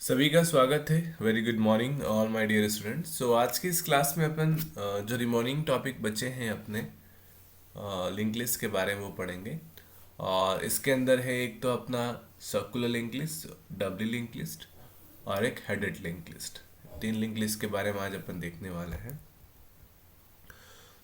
सभी का स्वागत है। Very good morning all my dear students. So आज की इस क्लास में अपन जो रिमोनिंग टॉपिक बचे हैं अपने लिंक लिस्ट के बारे में वो पढ़ेंगे। और इसके अंदर है एक तो अपना circular link list, doubly link list और एक हेडेड लिंक लिस्ट। तीन लिंक लिस्ट के बारे में आज अपन देखने वाले हैं।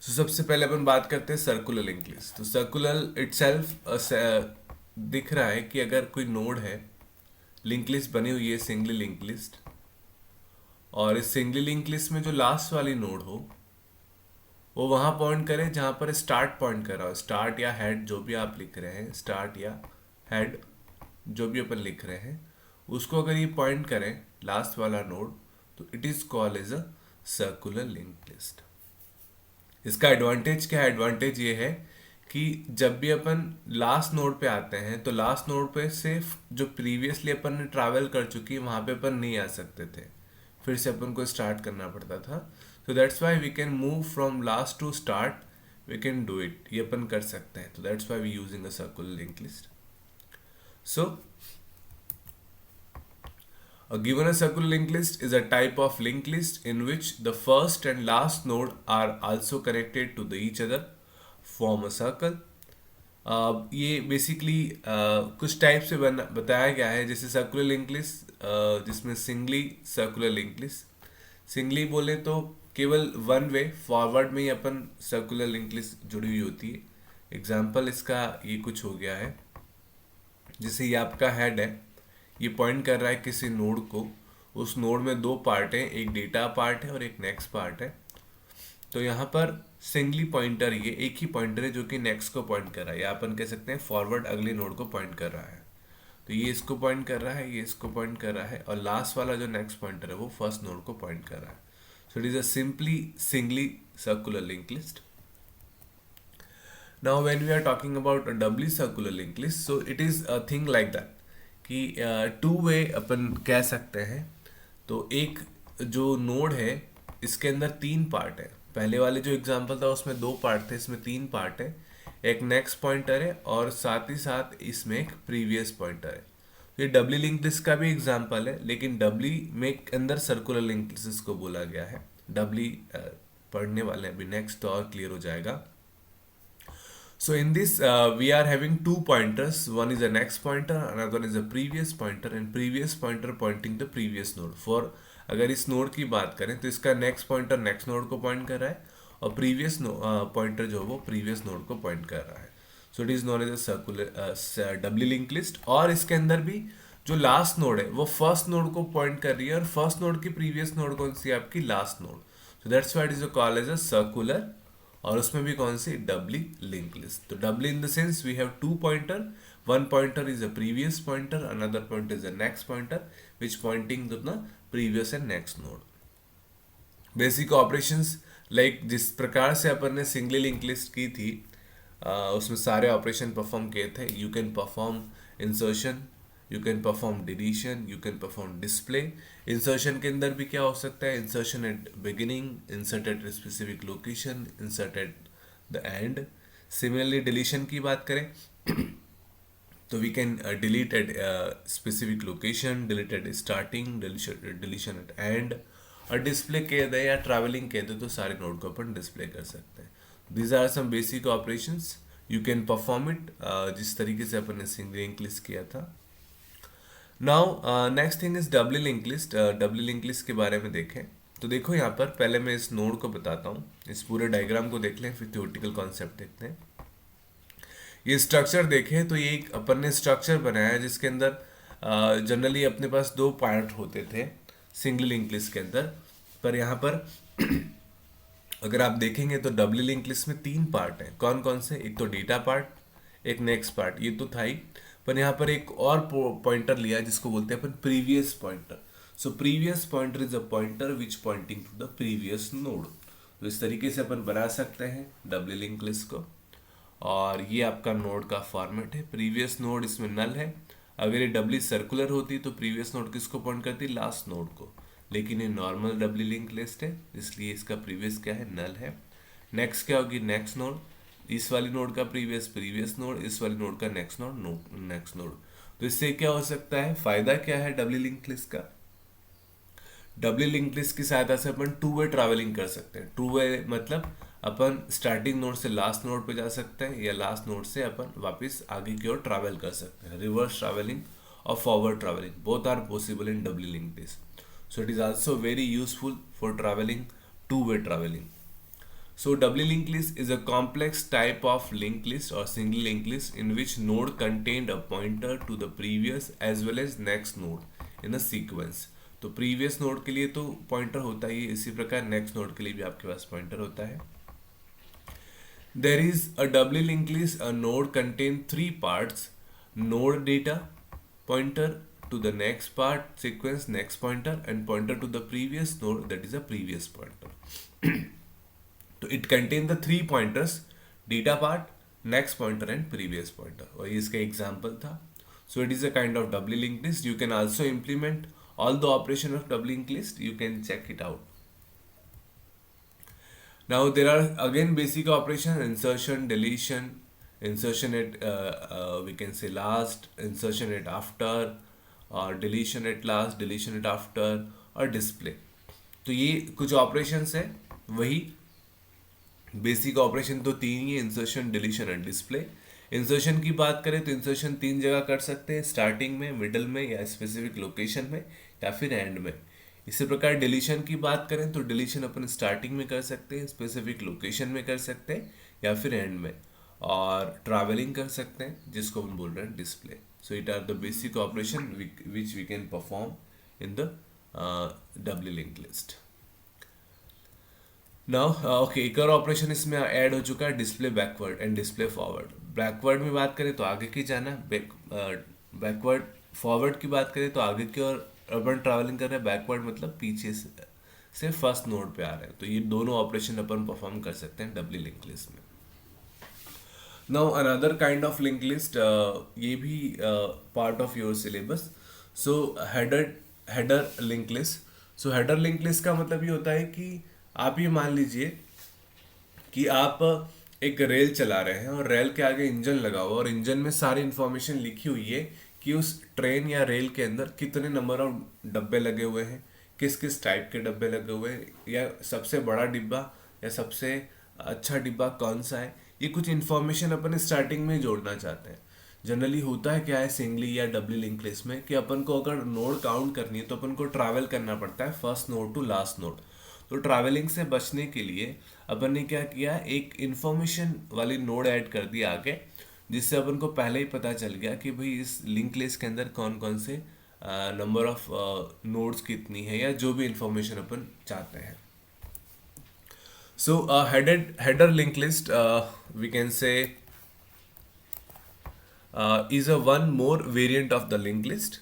सबसे पहले अपन बात करते हैं सर्कुलर लिंक लिस्ट। तो सर्कुलर इटसेल्फ दिख रहा है कि अगर कोई नोड है, लिंक लिस्ट बनी हुई है सिंगली लिंक लिस्ट, और इस सिंगली लिंक लिस्ट में जो लास्ट वाली नोड हो वो वहां पॉइंट करे जहां पर स्टार्ट पॉइंट कर रहा हो। स्टार्ट या हेड जो भी आप लिख रहे हैं, स्टार्ट या हेड जो भी अपन लिख रहे हैं, उसको अगर ये पॉइंट करें लास्ट वाला नोड, तो it is called as a circular link list. इसका एडवांटेज क्या है? एडवांटेज ये है कि जब भी अपन लास्ट नोड पे आते हैं तो लास्ट नोड पे सिर्फ जो प्रीवियसली अपन ने ट्रैवल कर चुकी है वहां पे अपन नहीं आ सकते थे, फिर से अपन को स्टार्ट करना पड़ता था। तो that's why we can move from last to start, we can do it, ये अपन कर सकते हैं। तो that's why we using a circular link list. So a given a circular linked list is a type of linked list in which the first and last node are also connected to the each other, form a circle. ये basically कुछ type से बताया गया है, जैसे circular link list जिसमें singly circular link list, singly बोले तो केवल वन वे फॉरवर्ड में ही अपन सर्कुलर लिंक लिस्ट जुड़ी हुई होती है। एग्जाम्पल इसका ये कुछ हो गया है, जैसे ये आपका हेड है, ये पॉइंट कर रहा है किसी नोड को। उस नोड में दो पार्ट हैं, एक डेटा पार्ट है और एक नेक्स्ट पार्ट है। तो यहाँ पर सिंगली पॉइंटर, ये एक ही पॉइंटर है जो कि नेक्स्ट को पॉइंट कर रहा है, या अपन कह सकते हैं फॉरवर्ड अगले नोड को पॉइंट कर रहा है। तो ये इसको पॉइंट कर रहा है, ये इसको पॉइंट कर रहा है, और लास्ट वाला जो नेक्स्ट पॉइंटर है वो फर्स्ट नोड को पॉइंट कर रहा है। So it is a simply singly circular link list. Now when we are talking about a doubly circular linked list, so it is a thing like that कि two way अपन कह सकते हैं। तो एक जो नोड है इसके अंदर तीन पार्ट है। पहले वाले जो एग्जांपल था उसमें दो पार्ट थे, इसमें तीन पार्ट है। एक नेक्स्ट पॉइंटर है और साथ ही साथ इसमें एक प्रीवियस पॉइंटर है। तो ये डबली लिंक लिस्ट का भी एग्जांपल है, लेकिन डबली में अंदर सर्कुलर लिंक लिस्ट को बोला गया है। डबली पढ़ने वाले अभी नेक्स्ट तो और क्लियर हो जाएगा। So in this we are having two pointers. One is a next pointer, another one is a previous pointer, and previous pointer pointing the previous node. For अगर इस नोड की बात करें तो इसका नेक्स्ट पॉइंटर नेक्स्ट नोड को point कर रहा है, और प्रीवियस पॉइंटर जो है वो प्रीवियस नोड को पॉइंट कर रहा है। So it is known as a circular doubly link list. और इसके अंदर भी जो लास्ट नोड है वो फर्स्ट नोड को पॉइंट कर रही है, और फर्स्ट नोड की प्रीवियस नोड कौन सी है? आपकी last node. So that's why it is called as a circular, और उसमें भी कौन सी? Doubly link list. तो doubly in the sense we have two pointer, one pointer is a previous pointer, another pointer is a next pointer which pointing to the previous and next node. Basic operations like जिस प्रकार से अपन ने singly link list की थी, उसमें सारे operation perform किए थे। You can perform insertion, you can perform deletion, you can perform display. Insertion के अंदर भी क्या हो सकता है? Insertion at beginning, insert at specific location, insert at the end. Similarly deletion की बात करें तो we can delete at specific location, delete at starting, deletion at end. और डिस्प्ले कह दे या ट्रैवलिंग कह दे तो सारे नोड को अपन डिस्प्ले कर सकते हैं। These are some basic operations, you can perform it जिस तरीके से अपन ने सिंगल लिंक लिस्ट किया था। Now next thing is doubly link list. Doubly link list के बारे में देखें तो देखो यहाँ पर पहले मैं इस नोड को बताता हूँ, इस पूरे डायग्राम को देख लें, फिर थ्योरेटिकल कॉन्सेप्ट देखते हैं। ये स्ट्रक्चर देखें तो ये एक अपन ने स्ट्रक्चर बनाया है जिसके अंदर जनरली अपने पास दो पार्ट होते थे सिंगल लिंक लिस्ट के अंदर, पर यहाँ पर अगर आप देखेंगे तो डबली लिंक लिस्ट में तीन पार्ट हैं। कौन कौन से? एक तो डेटा पार्ट, एक नेक्स्ट पार्ट, ये तो था ही, पर यहाँ पर एक और पॉइंटर लिया है जिसको बोलते हैं अपन previous pointer. So previous pointer is a pointer which pointing to the previous node. तो इस तरीके से अपन बना सकते हैं डबली लिंक लिस्ट को। और ये आपका नोड का फॉर्मेट है। प्रीवियस नोड इसमें नल है। अगर ये डबली सर्कुलर होती तो प्रीवियस नोड किसको पॉइंट करती? लास्ट नोड को। लेकिन ये नॉर्मल डबली लिंक लिस्ट है इसलिए इसका प्रीवियस क्या है? नल है। नेक्स्ट क्या होगी? Next node. इस वाली नोड का प्रीवियस प्रीवियस नोड, इस वाली नोड का नेक्स्ट नोड नेक्स्ट नोड। तो इससे क्या हो सकता है? फायदा क्या है डबली लिंक लिस्ट का? डबली लिंक लिस्ट की सहायता से अपन टू वे ट्रैवलिंग कर सकते हैं। टू वे मतलब अपन स्टार्टिंग नोड से लास्ट नोड पे जा सकते हैं, या लास्ट नोड से अपन वापस आगे की ओर ट्रैवल कर सकते हैं। रिवर्स ट्रैवलिंग और forward travelling both are possible in doubly link list. So it is also very useful for travelling, two way travelling. So doubly linked list is a complex type of linked list or single linked list in which node contained a pointer to the previous as well as next node in a sequence. तो previous node के लिए तो pointer होता ही है, इसी प्रकार next node के लिए भी आपके पास pointer होता है. There is a doubly linked list. A node contains three parts: node data, pointer to the next part sequence, next pointer, and pointer to the previous node, that is a previous pointer. तो it contains the three pointers: data part, next pointer, and previous pointer. और ये इसका example था. So it is a kind of doubly linked list. You can also implement all the operation of doubly linked list. You can check it out. Now there are again basic operations: insertion, deletion, insertion at we can say last, insertion at after, or deletion at last, deletion at after, और display. तो ये कुछ operations है. वही basic operation तो तीन ही है: insertion, deletion and display. Insertion की बात करें तो इंसर्शन तीन जगह कर सकते हैं: स्टार्टिंग में, मिडल में, या स्पेसिफिक लोकेशन में, या फिर एंड में. इसी प्रकार डिलीशन की बात करें तो डिलीशन अपन स्टार्टिंग में कर सकते हैं, स्पेसिफिक लोकेशन में कर सकते हैं, या फिर एंड में. और ट्रैवलिंग कर सकते हैं, जिसको हम बोल रहे हैं display. So it are the basic operation which we can perform in the doubly link list. Now okay, एक और ऑपरेशन इसमें ऐड हो चुका है: display backward and display forward. Backward में बात करें तो आगे की जाना, बैकवर्ड फॉरवर्ड की बात करें तो आगे की ओर अपन ट्रैवलिंग कर रहे हैं. बैकवर्ड मतलब पीछे से फर्स्ट नोड पे आ रहे हैं. तो ये दोनों ऑपरेशन अपन परफॉर्म कर सकते हैं डबली लिंक लिस्ट में. Now another kind of link list, ये भी part of your syllabus. So header link list. So header link list का मतलब ये होता है कि आप ये मान लीजिए कि आप एक रेल चला रहे हैं और रेल के आगे इंजन लगा हुआ, और इंजन में सारी इंफॉर्मेशन लिखी हुई है कि उस ट्रेन या रेल के अंदर कितने नंबर ऑफ डब्बे लगे हुए हैं, किस किस टाइप के डब्बे लगे हुए हैं, या सबसे बड़ा डिब्बा या सबसे अच्छा डिब्बा कौन सा है. ये कुछ इन्फॉर्मेशन अपन स्टार्टिंग में जोड़ना चाहते हैं. जनरली होता है क्या है सिंगली या डबली लिंक लिस्ट में कि अपन को अगर नोड काउंट करनी है तो अपन को ट्रैवल करना पड़ता है first node to last node. तो ट्रैवलिंग से बचने के लिए अपन ने क्या किया, एक इंफॉर्मेशन वाली नोड ऐड कर दी आगे, जिससे अपन को पहले ही पता चल गया कि भाई इस लिंक लिस्ट के अंदर कौन कौन से नंबर ऑफ नोड्स कितनी है, या जो भी इंफॉर्मेशन अपन चाहते हैं. So header link list we can say is a one more variant of the linked list.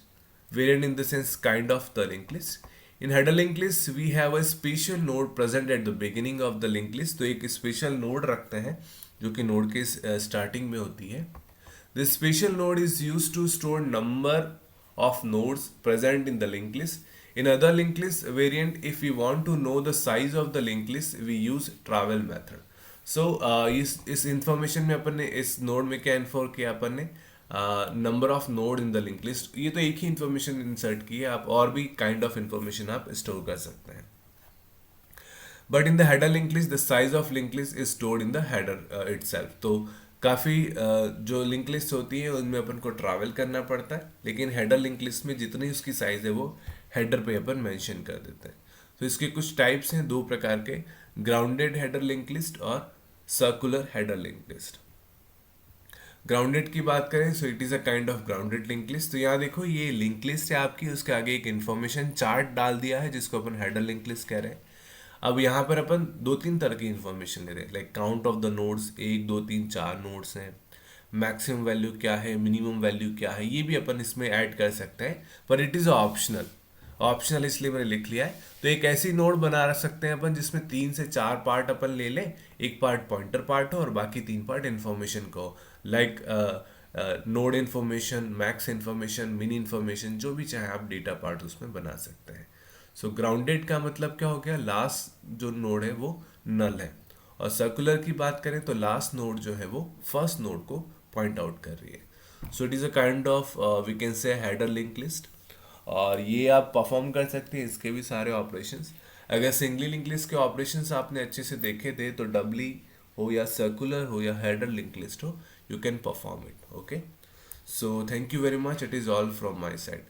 Variant in the sense kind of the linked list. In header linked list we have a special node present at the beginning of the linked list. तो एक special node रखते हैं जो कि node के starting में होती है. This special node is used to store number of nodes present in the linked list. In other linked list variant, if we want to know the size of the linked list, we use travel method. सो इस information में अपन ने इस node में क्या इन्फॉर किया, अपन ने number of node in the link list. ये तो एक ही इंफॉर्मेशन इंसर्ट की है, आप और भी काइंड ऑफ इंफॉर्मेशन आप स्टोर कर सकते हैं. But in the header link list the size of link list is stored in the header itself. तो काफ़ी जो लिंक लिस्ट होती है उनमें अपन को ट्रैवल करना पड़ता है, लेकिन हेडर लिंक लिस्ट में जितनी उसकी साइज है वो हेडर पे अपन मेंशन कर देते हैं. तो इसके कुछ टाइप्स हैं, दो प्रकार के: ग्राउंडेड हेडर लिंक लिस्ट और circular header link list. Grounded की बात करें सो it is a kind of grounded link list. तो यहाँ देखो ये लिंक लिस्ट है आपकी, उसके आगे एक इन्फॉर्मेशन चार्ट डाल दिया है जिसको अपन हेडर लिंक लिस्ट कह रहे हैं. अब यहाँ पर अपन दो तीन तरह की इन्फॉर्मेशन ले रहे हैं, like count of the nodes, 1 2 3 4 nodes हैं, मैक्सिमम वैल्यू क्या है, मिनिमम वैल्यू क्या है, ये भी अपन इसमें ऐड कर सकते हैं, पर इट इज़ ऑप्शनल. ऑप्शनल इसलिए मैंने लिख लिया है. तो एक ऐसी नोड बना सकते हैं अपन जिसमें 3 से 4 पार्ट अपन ले लें, एक पार्ट पॉइंटर पार्ट हो और बाकी 3 पार्ट इन्फॉर्मेशन को, like node information, max information, mini information, जो भी चाहे आप डेटा पार्ट उसमें बना सकते हैं. सो ग्राउंडेड का मतलब क्या हो गया, लास्ट जो नोड है वो नल है. और सर्कुलर की बात करें तो लास्ट नोड जो है वो फर्स्ट नोड को पॉइंट आउट कर रही है. So it is a kind of we can say header link list. और ये आप परफॉर्म कर सकते हैं इसके भी सारे ऑपरेशंस। अगर सिंगली लिंक लिस्ट के ऑपरेशंस आपने अच्छे से देखे थे तो डबली हो या सर्कुलर हो या हेडर लिंक लिस्ट हो, you can perform it. Okay, so thank you very much, it is all from my side.